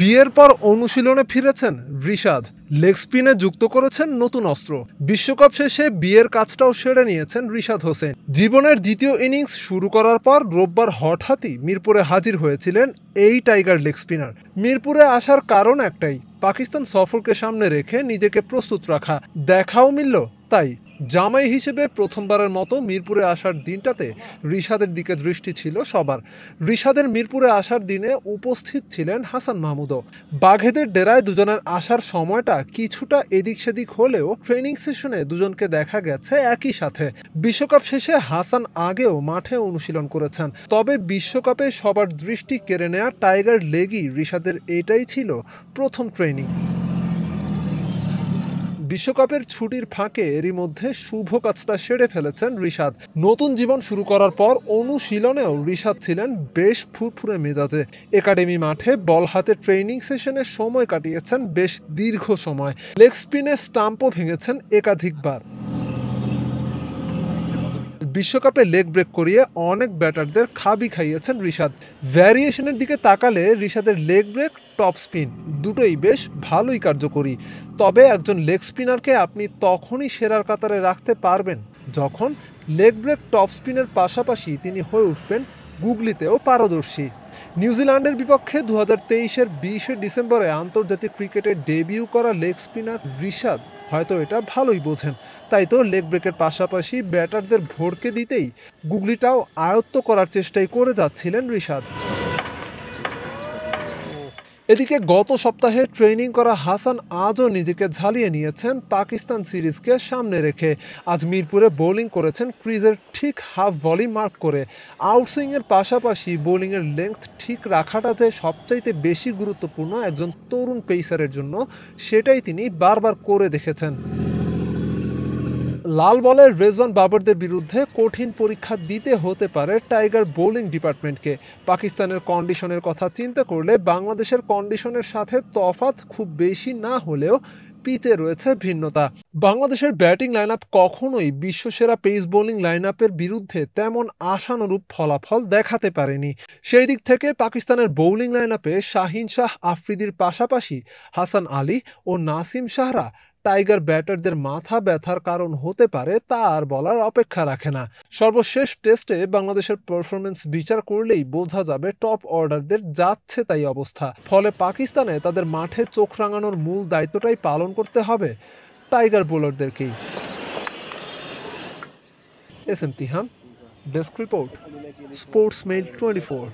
বিয়ের পর অনুশীলনে ফিরেছেন রিশাদ, লেগ স্পিনে যুক্ত করেছেন নতুন অস্ত্র। বিশ্বকাপ শেষে বিয়ের কাজটাও সেরে নিয়েছেন রিশাদ হোসেন। জীবনের দ্বিতীয় ইনিংস শুরু করার পর রোববার হঠাৎই মিরপুরে হাজির হয়েছিলেন এই টাইগার লেগ স্পিনার। মিরপুরে আসার কারণ একটাই, পাকিস্তান সফরকে সামনে রেখে নিজেকে প্রস্তুত রাখা। দেখাও মিলল তাই। জামাই হিসেবে প্রথমবারের মতো মিরপুরে আসার দিনটাতে রিশাদের দিকে দৃষ্টি ছিল সবার। রিশাদের মিরপুরে আসার দিনে উপস্থিত ছিলেন হাসান মাহমুদও। বাঘেদের ডেরায় দুজনের আসার সময়টা কিছুটা এদিক সেদিক হলেও ট্রেনিং সেশনে দুজনকে দেখা গেছে একই সাথে। বিশ্বকাপ শেষে হাসান আগেও মাঠে অনুশীলন করেছেন, তবে বিশ্বকাপে সবার দৃষ্টি কেড়ে নেওয়া টাইগার লেগই রিশাদের এটাই ছিল প্রথম ট্রেনিং। বিশ্বকাপের ছুটির ফাঁকে এরই মধ্যে শুভ কাজটা সেরে ফেলেছেন রিশাদ। নতুন জীবন শুরু করার পর অনুশীলনেও রিশাদ ছিলেন বেশ ফুরফুরে মেজাজে। একাডেমি মাঠে বল হাতে ট্রেনিং সেশনে সময় কাটিয়েছেন বেশ দীর্ঘ সময়। লেগ স্পিনের স্টাম্পও ভেঙেছেন একাধিকবার। বিশ্বকাপে লেগ ব্রেক করিয়ে অনেক ব্যাটারদের খাবি খাইয়েছেন রিশাদ। ভ্যারিয়েশনের দিকে তাকালে রিশাদের লেগ ব্রেক, টপ স্পিন দুটোই বেশ ভালোই কার্যকরী। তবে একজন লেগ স্পিনারকে আপনি তখনই সেরার কাতারে রাখতে পারবেন যখন লেগ ব্রেক, টপ স্পিনের পাশাপাশি তিনি হয়ে উঠবেন গুগলিতেও পারদর্শী। নিউজিল্যান্ডের বিপক্ষে 2023-এর 20শে ডিসেম্বরে আন্তর্জাতিক ক্রিকেটে ডেবিউ করা লেগ স্পিনার রিশাদ হয়তো এটা ভালোই বোঝেন। তাই তো লেগ ব্রেকের পাশাপাশি ব্যাটারদের ভড়কে দিতেই গুগলিটাও আয়ত্ত করার চেষ্টাই করে যাচ্ছিলেন রিশাদ। এদিকে গত সপ্তাহে ট্রেনিং করা হাসান আজও নিজেকে ঝালিয়ে নিয়েছেন পাকিস্তান সিরিজকে সামনে রেখে। আজ মিরপুরে বোলিং করেছেন ক্রিজের ঠিক হাফ ভলি মার্ক করে। আউটসুইংয়ের পাশাপাশি বোলিংয়ের লেংথ ঠিক রাখাটা যে সবচাইতে বেশি গুরুত্বপূর্ণ একজন তরুণ পেসারের জন্য, সেটাই তিনি বারবার করে দেখেছেন। লাল বলের রেজওয়ান বাবরদের বিরুদ্ধে কঠিন পরীক্ষা দিতে হতে পারে টাইগার বোলিং ডিপার্টমেন্টকে। পাকিস্তানের কন্ডিশনের কথা চিন্তা করলে বাংলাদেশের কন্ডিশনের সাথে তফাৎ খুব বেশি না হলেও পিচে রয়েছে ভিন্নতা। বাংলাদেশের ব্যাটিং লাইন আপ কখনোই বিশ্বসেরা পেস বোলিং লাইন আপের বিরুদ্ধে তেমন আশানুরূপ ফলাফল দেখাতে পারেনি। সেই দিক থেকে পাকিস্তানের বোলিং লাইন আপে শাহিন শাহ আফ্রিদির পাশাপাশি হাসান আলী ও নাসিম শাহরা টাইগার ব্যাটারদের মাথা ব্যথার কারণ হতে পারে তা আর বলার অপেক্ষা রাখে না। সর্বশেষ টেস্টে বাংলাদেশের পারফরমেন্স বিচার করলেই বোঝা যাবে টপ অর্ডারদের যাচ্ছে তাই অবস্থা। ফলে পাকিস্তানে তাদের মাঠে চোখ রাঙানোর মূল দায়িত্বটাই পালন করতে হবে টাইগার বোলারদেরকেই। S M Tiham, desk report, sports mail 24।